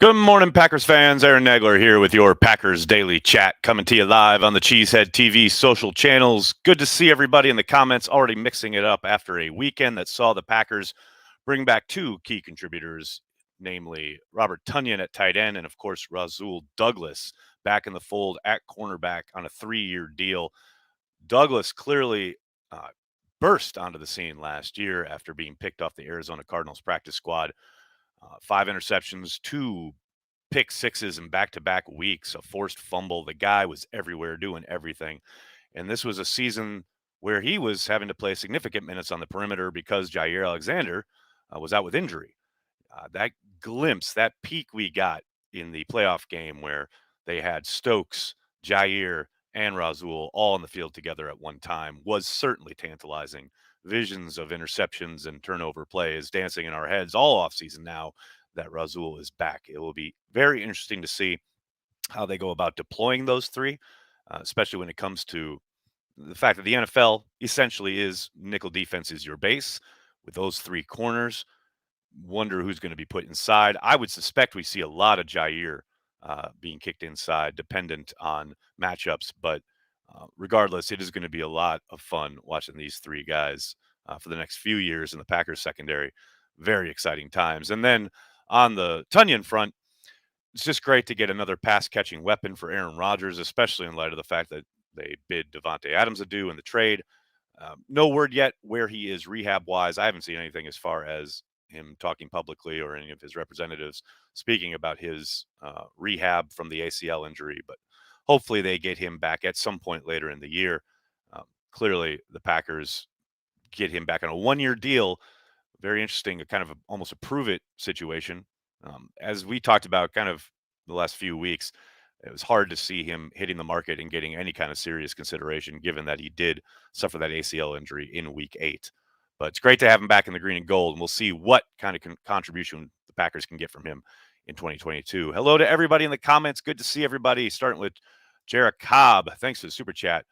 Good morning, Packers fans. Aaron Nagler here with your Packers Daily Chat, coming to you live on the Cheesehead TV social channels. Good to see everybody in the comments already mixing it up after a weekend that saw the Packers bring back two key contributors, namely Robert Tonyan at tight end and, of course, Rasul Douglas back in the fold at cornerback on a 3-year deal. Douglas clearly uh, burst onto the scene last year after being picked off the Arizona Cardinals practice squad. 5 interceptions, two pick sixes in back-to-back weeks, a forced fumble. The guy was everywhere doing everything. And this was a season where he was having to play significant minutes on the perimeter because Jair Alexander was out with injury. That glimpse, that peak we got in the playoff game where they had Stokes, Jair, and Rasul all on the field together at one time was certainly tantalizing. Visions of interceptions and turnover plays dancing in our heads all offseason now that Rasul is back. It will be very interesting to see how they go about deploying those three, especially when it comes to the fact that the NFL essentially is nickel defense is your base with those three corners. Wonder who's going to be put inside. I would suspect we see a lot of Jair being kicked inside, dependent on matchups. But regardless, it is going to be a lot of fun watching these three guys for the next few years in the Packers secondary. Very exciting times. And then on the Tonyan front, it's just great to get another pass catching weapon for Aaron Rodgers, especially in light of the fact that they bid Davante Adams adieu in the trade. No word yet where he is rehab wise. I haven't seen anything as far as him talking publicly or any of his representatives speaking about his rehab from the ACL injury, but hopefully they get him back at some point later in the year. Clearly, the Packers get him back on a 1-year deal. Very interesting, kind of almost a prove it situation. As we talked about kind of the last few weeks, it was hard to see him hitting the market and getting any kind of serious consideration, given that he did suffer that ACL injury in week 8. But it's great to have him back in the green and gold, and we'll see what kind of contribution the Packers can get from him in 2022. Hello to everybody in the comments. Good to see everybody, starting with Jarrett Cobb. Thanks for the super chat.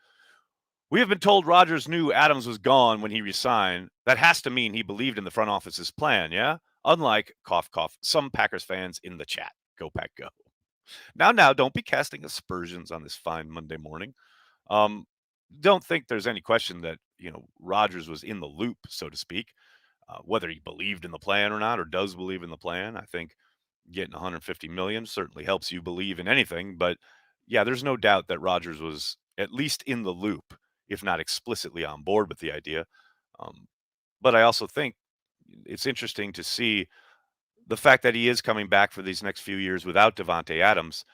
We have been told Rodgers knew Adams was gone when he resigned. That has to mean he believed in the front office's plan, yeah? Unlike, cough, cough, some Packers fans in the chat. Go, Pack, go. Now, don't be casting aspersions on this fine Monday morning. Um, don't think there's any question that, Rodgers was in the loop, so to speak, whether he believed in the plan or not, or does believe in the plan. I think getting 150 million certainly helps you believe in anything. But yeah, there's no doubt that Rodgers was at least in the loop, if not explicitly on board with the idea. Um, but I also think it's interesting to see the fact that he is coming back for these next few years without Davante Adams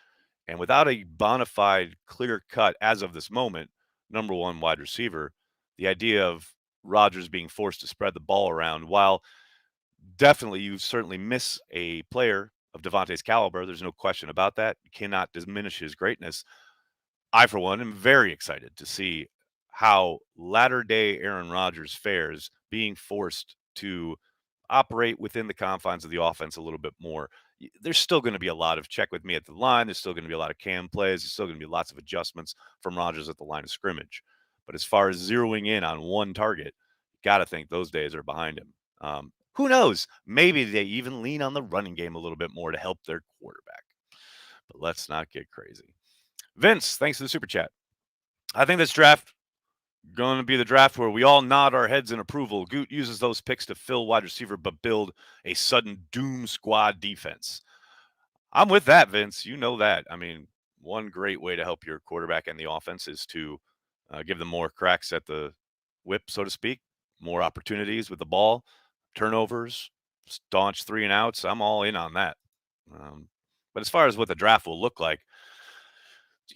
and without a bona fide, clear cut, as of this moment, number one wide receiver. The idea of Rodgers being forced to spread the ball around, while definitely you certainly miss a player of Davante's caliber, there's no question about that. You cannot diminish his greatness. I, for one, am very excited to see how latter day Aaron Rodgers fares being forced to operate within the confines of the offense a little bit more. There's still going to be a lot of check with me at the line. There's still going to be a lot of cam plays. There's still going to be lots of adjustments from Rodgers at the line of scrimmage. But as far as zeroing in on one target, got to think those days are behind him. Who knows? Maybe they even lean on the running game a little bit more to help their quarterback. But let's not get crazy. Vince, thanks for the super chat. I think this draft going to be the draft where we all nod our heads in approval. Goot uses those picks to fill wide receiver, but build a sudden doom squad defense. I'm with that, Vince. You know that. I mean, one great way to help your quarterback and the offense is to give them more cracks at the whip, so to speak, more opportunities with the ball, turnovers, staunch 3-and-outs. I'm all in on that. But as far as what the draft will look like,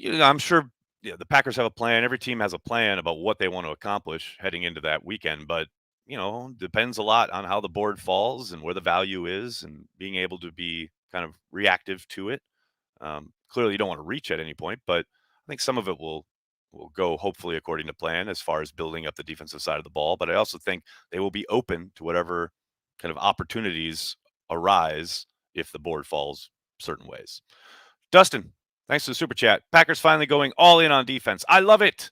I'm sure the Packers have a plan. Every team has a plan about what they want to accomplish heading into that weekend. But, depends a lot on how the board falls and where the value is and being able to be kind of reactive to it. Clearly, you don't want to reach at any point, but I think some of it will go hopefully according to plan as far as building up the defensive side of the ball. But I also think they will be open to whatever kind of opportunities arise if the board falls certain ways. Dustin, thanks for the super chat. Packers finally going all in on defense. I love it.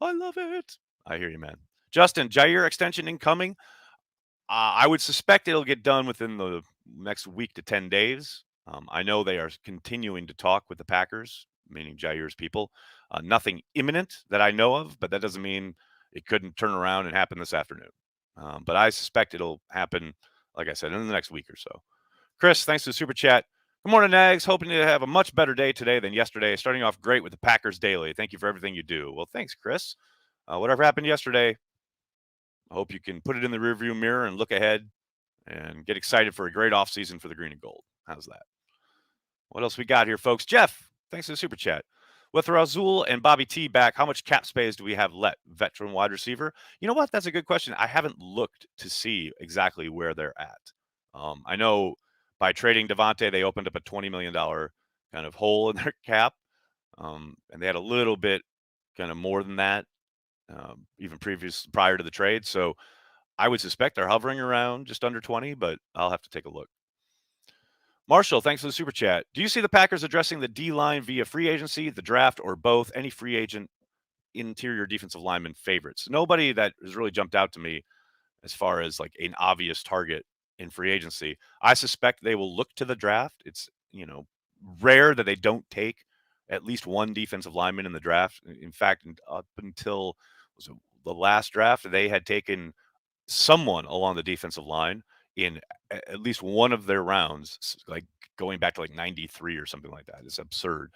I love it. I hear you, man. Justin, Jair extension incoming. I would suspect it'll get done within the next week to 10 days. I know they are continuing to talk with the Packers, meaning Jair's people. Nothing imminent that I know of, but that doesn't mean it couldn't turn around and happen this afternoon. But I suspect it'll happen, like I said, in the next week or so. Chris, thanks for the super chat. Good morning, Nags. Hoping to have a much better day today than yesterday. Starting off great with the Packers Daily. Thank you for everything you do. Well, thanks, Chris. Whatever happened yesterday, I hope you can put it in the rearview mirror and look ahead and get excited for a great offseason for the green and gold. How's that? What else we got here, folks? Jeff, thanks for the super chat. With Rasul and Bobby T back, how much cap space do we have left? Veteran wide receiver. You know what? That's a good question. I haven't looked to see exactly where they're at. I know by trading Devontae, they opened up a $20 million kind of hole in their cap. And they had a little bit kind of more than that, even prior to the trade. So I would suspect they're hovering around just under 20, but I'll have to take a look. Marshall, thanks for the super chat. Do you see the Packers addressing the D line via free agency, the draft, or both? Any free agent interior defensive lineman favorites? Nobody that has really jumped out to me as far as like an obvious target in free agency. I suspect they will look to the draft. It's, rare that they don't take at least one defensive lineman in the draft. In fact, up until the last draft, they had taken someone along the defensive line in at least one of their rounds, like going back to like 93 or something like that. It's absurd.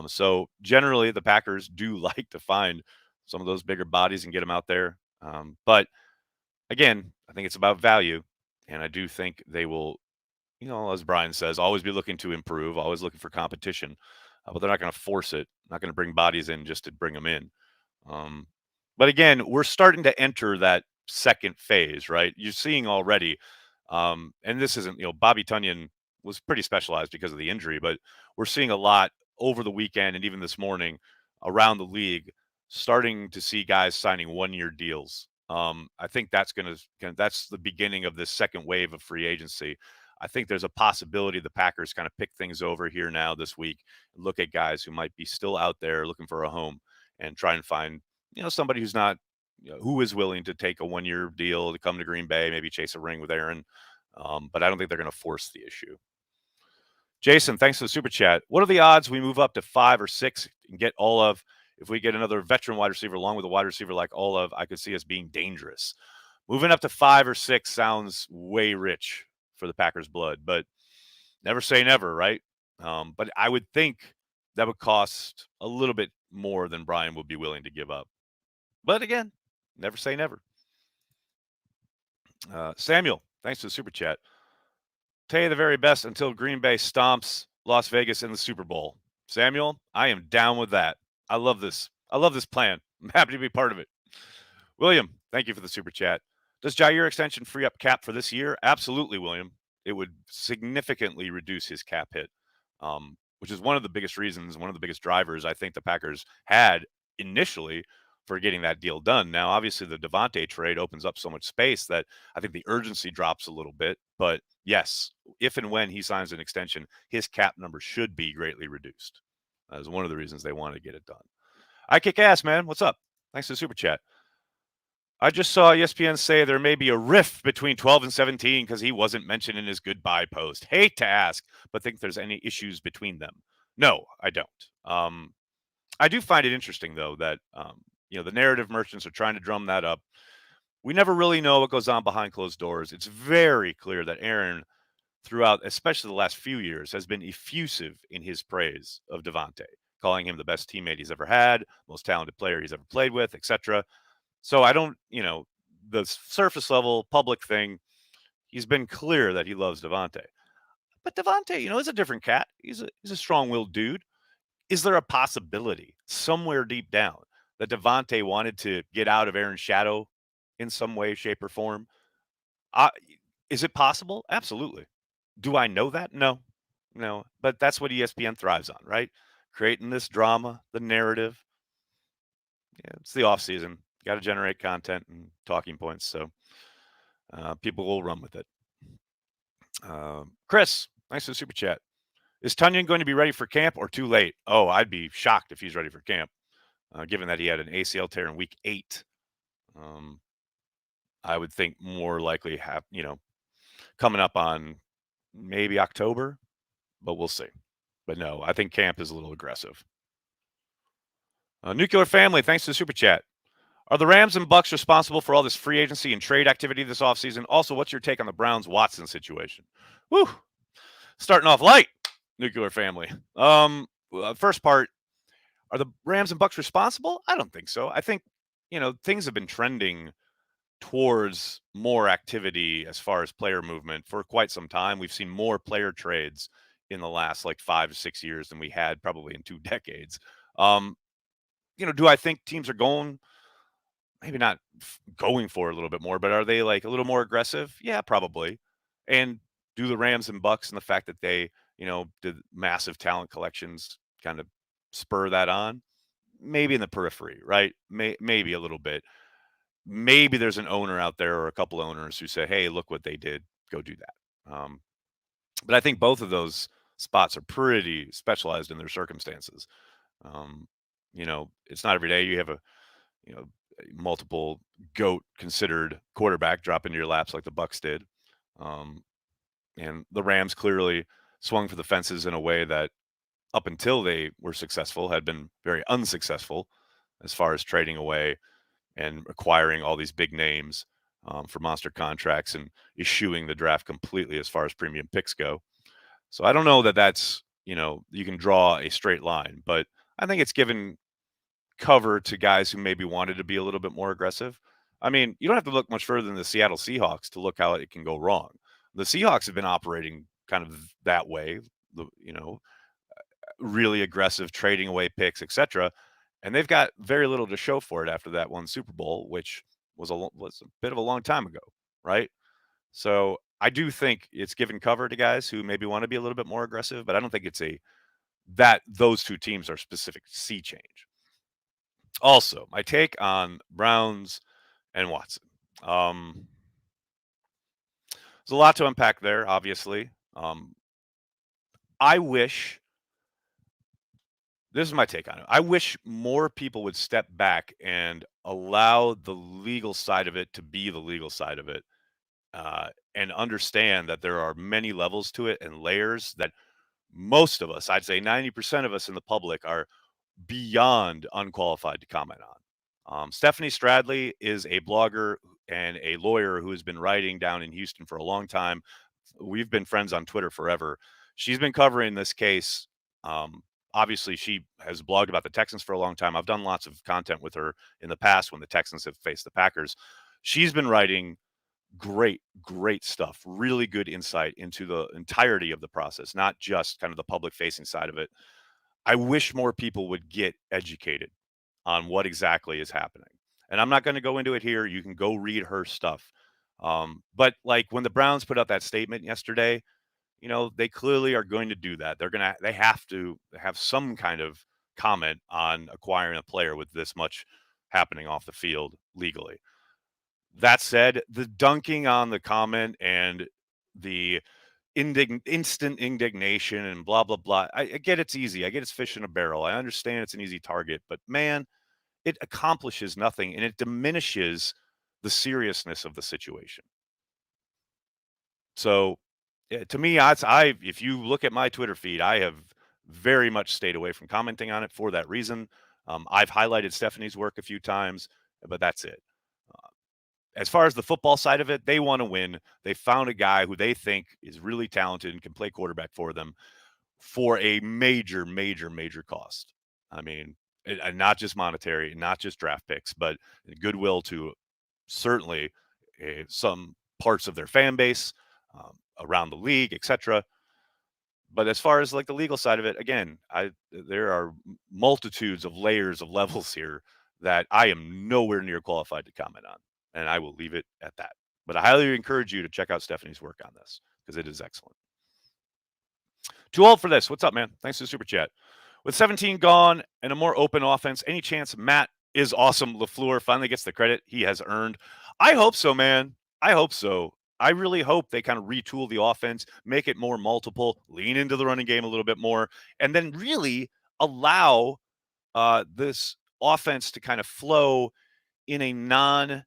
So generally, the Packers do like to find some of those bigger bodies and get them out there. But again, I think it's about value. And I do think they will, as Brian says, always be looking to improve, always looking for competition. But they're not going to force it, not going to bring bodies in just to bring them in. But again, we're starting to enter that second phase, right? You're seeing already, and this isn't, Bobby Tonyan was pretty specialized because of the injury, but we're seeing a lot over the weekend and even this morning around the league, starting to see guys signing 1-year deals. I think that's the beginning of this second wave of free agency. I think there's a possibility the Packers kind of pick things over here now this week, and look at guys who might be still out there looking for a home and try and find somebody who's not, who is willing to take a 1-year deal to come to Green Bay, maybe chase a ring with Aaron. But I don't think they're going to force the issue. Jason, thanks for the super chat. What are the odds we move up to 5 or 6 and get Olave? If we get another veteran wide receiver along with a wide receiver like Olave, I could see us being dangerous. Moving up to 5 or 6 sounds way rich for the Packers' blood, but never say never, right? But I would think that would cost a little bit more than Brian would be willing to give up. But again, never say never. Samuel, thanks for the super chat. Tell you the very best until Green Bay stomps Las Vegas in the Super Bowl. Samuel, I am down with that. I love this. I love this plan. I'm happy to be part of it. William, thank you for the super chat. Does Jair extension free up cap for this year? Absolutely, William. It would significantly reduce his cap hit, which is one of the biggest reasons, one of the biggest drivers I think the Packers had initially for getting that deal done. Now, obviously, the Devontae trade opens up so much space that I think the urgency drops a little bit. But yes, if and when he signs an extension, his cap number should be greatly reduced. That is one of the reasons they want to get it done. I kick ass, man. What's up? Thanks for the super chat. I just saw ESPN say there may be a rift between 12 and 17 because he wasn't mentioned in his goodbye post. Hate to ask, but think there's any issues between them. No, I don't. I do find it interesting, though, that, the narrative merchants are trying to drum that up. We never really know what goes on behind closed doors. It's very clear that Aaron, throughout, especially the last few years, has been effusive in his praise of Devontae, calling him the best teammate he's ever had, most talented player he's ever played with, etc. So I don't, the surface level public thing, he's been clear that he loves Devontae. But Devontae, is a different cat. He's a strong-willed dude. Is there a possibility somewhere deep down that Devontae wanted to get out of Aaron's shadow in some way, shape, or form? Is it possible? Absolutely. Do I know that? No. But that's what ESPN thrives on, right? Creating this drama, the narrative. Yeah, it's the off season. Got to generate content and talking points, so people will run with it. Chris, nice to super chat. Is Tonyan going to be ready for camp or too late? Oh, I'd be shocked if he's ready for camp, given that he had an ACL tear in week 8. I would think more likely coming up on maybe October, but we'll see. But no, I think camp is a little aggressive. Nuclear Family, thanks to the super chat. Are the Rams and Bucks responsible for all this free agency and trade activity this offseason? Also, what's your take on the Browns Watson situation? Whew. Starting off light, Nuclear Family. First part, are the Rams and Bucks responsible? I don't think so. I think, things have been trending towards more activity as far as player movement for quite some time. We've seen more player trades in the last like 5 to 6 years than we had probably in 2 decades. Um, do I think teams are going maybe not going for a little bit more, but are they like a little more aggressive? Yeah, probably. And do the Rams and Bucks and the fact that they, did massive talent collections kind of spur that on? Maybe in the periphery, right? Maybe a little bit. Maybe there's an owner out there or a couple owners who say, "Hey, look what they did. Go do that." But I think both of those spots are pretty specialized in their circumstances. Um, it's not every day you have you know, multiple GOAT considered quarterback drop into your laps like the Bucks did. Um, and the Rams clearly swung for the fences in a way that up until they were successful had been very unsuccessful as far as trading away and acquiring all these big names for monster contracts and eschewing the draft completely as far as premium picks go. So I don't know that that's, you can draw a straight line, but I think it's given cover to guys who maybe wanted to be a little bit more aggressive. I mean, you don't have to look much further than the Seattle Seahawks to look how it can go wrong. The Seahawks have been operating kind of that way, really aggressive, trading away picks, etc. And they've got very little to show for it after that one Super Bowl, which was a bit of a long time ago, right? So I do think it's given cover to guys who maybe want to be a little bit more aggressive, but I don't think it's that those two teams are specific sea change. Also, my take on Browns and Watson. There's a lot to unpack there, obviously. I wish this is my take on it. I wish more people would step back and allow the legal side of it to be the legal side of it, and understand that there are many levels to it and layers that most of us, I'd say 90% of us in the public, are beyond unqualified to comment on. Stephanie Stradley is a blogger and a lawyer who has been writing down in Houston for a long time. We've been friends on Twitter forever. She's been covering this case. Obviously, she has blogged about the Texans for a long time. I've done lots of content with her in the past when the Texans have faced the Packers. She's been writing great stuff, really good insight into the entirety of the process, not just kind of the public facing side of it. I wish more people would get educated on what exactly is happening. And I'm not going to go into it here. You can go read her stuff. But like when the Browns put out that statement yesterday, they clearly are going to do that. They have to have some kind of comment on acquiring a player with this much happening off the field legally. That said, the dunking on the comment and the instant indignation and blah blah blah. I get it's easy. I get it's fish in a barrel. I understand it's an easy target, but man, it accomplishes nothing and it diminishes the seriousness of the situation. So, to me, if you look at my Twitter feed, I have very much stayed away from commenting on it for that reason. I've highlighted Stephanie's work a few times, but that's it. As far as the football side of it, they want to win. They found a guy who they think is really talented and can play quarterback for them for a major cost. I mean, and not just monetary, not just draft picks, but goodwill to certainly some parts of their fan base, around the league, etc. But as far as like the legal side of it, again, there are multitudes of layers of levels here that I am nowhere near qualified to comment on, and I will leave it at that. But I highly encourage you to check out Stephanie's work on this because it is excellent. Too old for this. What's up, man? Thanks for the super chat. With 17 gone and a more open offense, any chance Matt is awesome LaFleur finally gets the credit he has earned? I hope so, man. I hope so. I really hope they kind of retool the offense, make it more multiple, lean into the running game a little bit more, and then really allow this offense to kind of flow in a non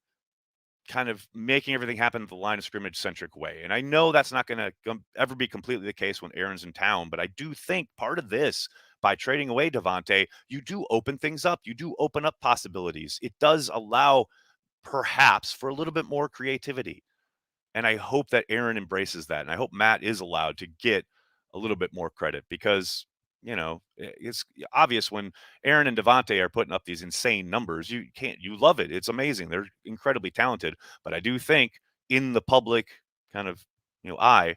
kind of making everything happen the line of scrimmage centric way. And I know that's not going to ever be completely the case when Aaron's in town, but I do think part of this, by trading away Devontae, you do open things up. You do open up possibilities. It does allow perhaps for a little bit more creativity. And I hope that Aaron embraces that. And I hope Matt is allowed to get a little bit more credit because, it's obvious when Aaron and Devontae are putting up these insane numbers. You love it. It's amazing. They're incredibly talented. But I do think in the public kind of, eye,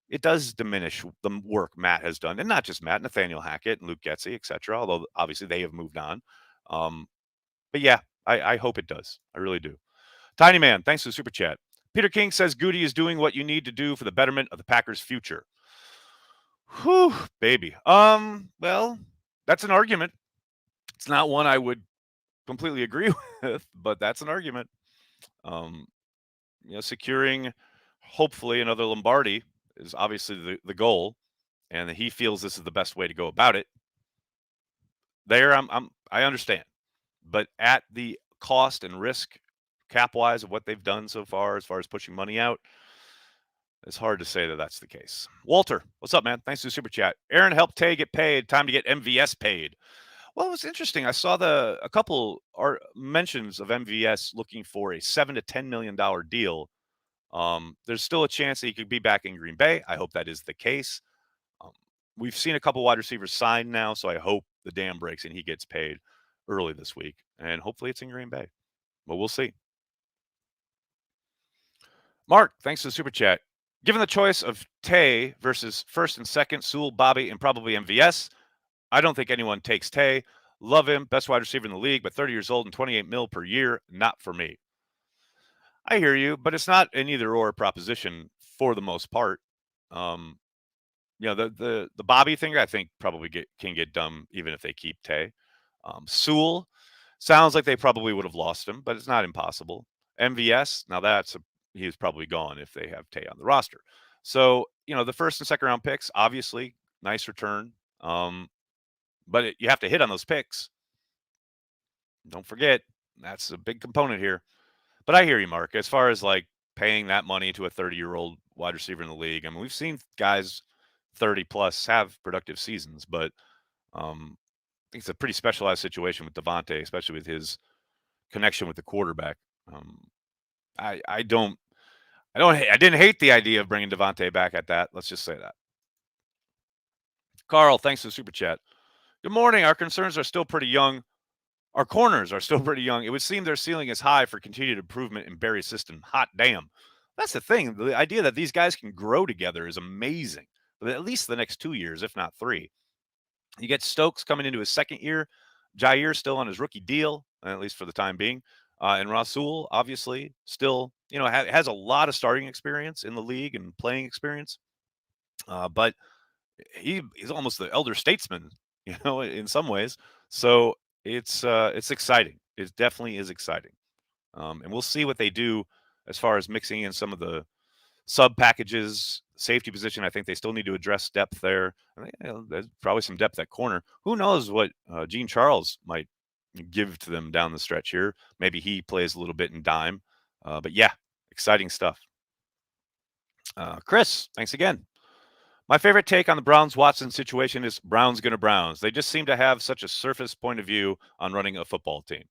it does diminish the work Matt has done. And not just Matt, Nathaniel Hackett and Luke Getzey, et cetera, although obviously they have moved on. But yeah, I hope it does. I really do. Tiny Man, thanks for the super chat. Peter King says Goody is doing what you need to do for the betterment of the Packers' future. Whew, baby. Well, that's an argument. It's not one I would completely agree with, but that's an argument. Um, securing hopefully another Lombardi is obviously the goal, and he feels this is the best way to go about it. There, I understand, but at the cost and risk cap wise of what they've done so far as pushing money out, it's hard to say that that's the case. Walter, what's up, man? Thanks for the super chat. Aaron helped Tay get paid. Time to get MVS paid. Well, it was interesting. I saw a couple mentions of MVS looking for a $7 to $10 million deal. There's still a chance that he could be back in Green Bay. I hope that is the case. Um, we've seen a couple wide receivers sign now, so I hope the dam breaks and he gets paid early this week. And hopefully it's in Green Bay. But we'll see. Mark, thanks for the super chat. Given the choice of Tay versus first and second, Sewell, Bobby, and probably MVS, I don't think anyone takes Tay. Love him, best wide receiver in the league, but 30 years old and 28 mil per year, not for me. I hear you, but it's not an either or proposition for the most part. The Bobby thing I think probably can get done even if they keep Tay. Sewell sounds like they probably would have lost him, but it's not impossible. MVS, now he's probably gone if they have Tay on the roster. So, the first and second round picks, obviously, nice return. But you have to hit on those picks. Don't forget, that's a big component here. But I hear you, Mark. As far as like paying that money to a 30-year-old wide receiver in the league, I mean, we've seen guys 30 plus have productive seasons, but I think it's a pretty specialized situation with Devontae, especially with his connection with the quarterback. I didn't hate the idea of bringing Devontae back at that. Let's just say that. Carl, thanks for the super chat. Good morning. Our concerns are still pretty young. Our corners are still pretty young. It would seem their ceiling is high for continued improvement in Barry's system. Hot damn. That's the thing. The idea that these guys can grow together is amazing. But at least the next 2 years, if not 3. You get Stokes coming into his second year. Jair still on his rookie deal, at least for the time being. And Rasul, obviously, still, has a lot of starting experience in the league and playing experience. But he's almost the elder statesman, in some ways. So it's exciting. It definitely is exciting. And we'll see what they do as far as mixing in some of the sub packages, safety position. I think they still need to address depth there. I think, there's probably some depth at corner. Who knows what Gene Charles might give to them down the stretch here. Maybe he plays a little bit in dime. But yeah, exciting stuff. Chris, thanks again. My favorite take on the Browns-Watson situation is Browns gonna Browns. They just seem to have such a surface point of view on running a football team.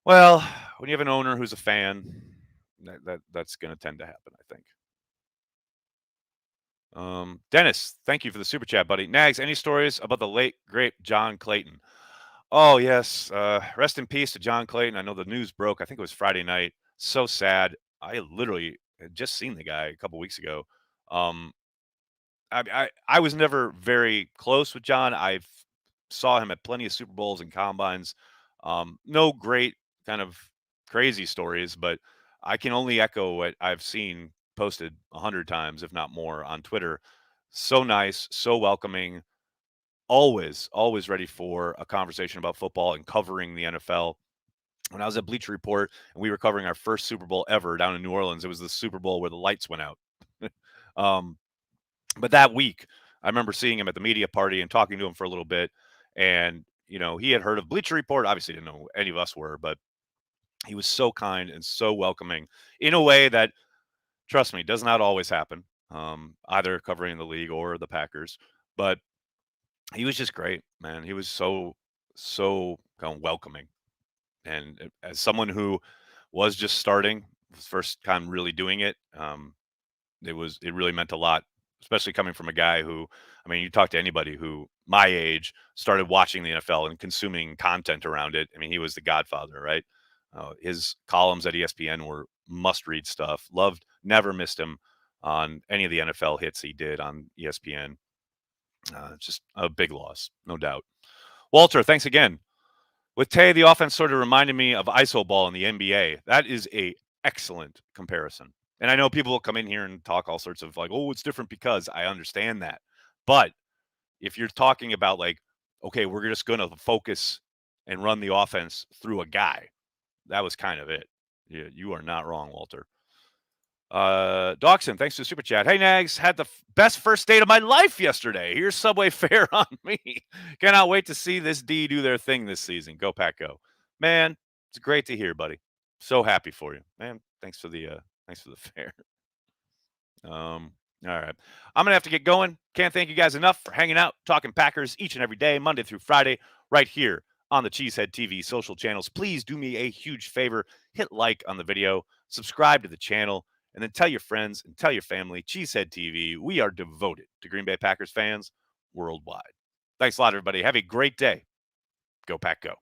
Well, when you have an owner who's a fan, that's going to tend to happen, I think. Dennis, thank you for the super chat, buddy. Nags, any stories about the late, great John Clayton? Oh, yes. Rest in peace to John Clayton. I know the news broke. I think it was Friday night. So sad. I literally had just seen the guy a couple weeks ago. I was never very close with John. I saw him at plenty of Super Bowls and combines. No great kind of crazy stories, but I can only echo what I've seen posted 100 times, if not more, on Twitter. So nice, so welcoming, always ready for a conversation about football and covering the NFL. When I was at Bleacher Report and we were covering our first Super Bowl ever down in New Orleans, it was the Super Bowl where the lights went out. But that week, I remember seeing him at the media party and talking to him for a little bit. And, he had heard of Bleacher Report. Obviously, didn't know who any of us were, but He was so kind and so welcoming in a way that, trust me, does not always happen, either covering the league or the Packers. But he was just great, man. He was so kind of welcoming. And as someone who was just starting, was first time really doing it, it really meant a lot, especially coming from a guy who, I mean, you talk to anybody who my age started watching the NFL and consuming content around it. I mean, he was the godfather, right? His columns at ESPN were must read stuff. Loved, never missed him on any of the NFL hits he did on ESPN. Just a big loss, no doubt. Walter, thanks again. With Tay, the offense sort of reminded me of ISO ball in the NBA. That is a excellent comparison. And I know people will come in here and talk all sorts of like, oh, it's different because I understand that. But if you're talking about like, okay, we're just going to focus and run the offense through a guy, that was kind of it. Yeah, you are not wrong, Walter. Dawson, thanks for the super chat. Hey, Nags, had the best first date of my life yesterday. Here's Subway fare on me. Cannot wait to see this D do their thing this season. Go Pack Go. Man, it's great to hear, buddy. So happy for you. Man, thanks for the fare. All right. I'm gonna have to get going. Can't thank you guys enough for hanging out, talking Packers each and every day, Monday through Friday, right here on the Cheesehead TV social channels. Please do me a huge favor. Hit like on the video, subscribe to the channel, and then tell your friends and tell your family. Cheesehead TV, we are devoted to Green Bay Packers fans worldwide. Thanks a lot, everybody. Have a great day. Go Pack Go.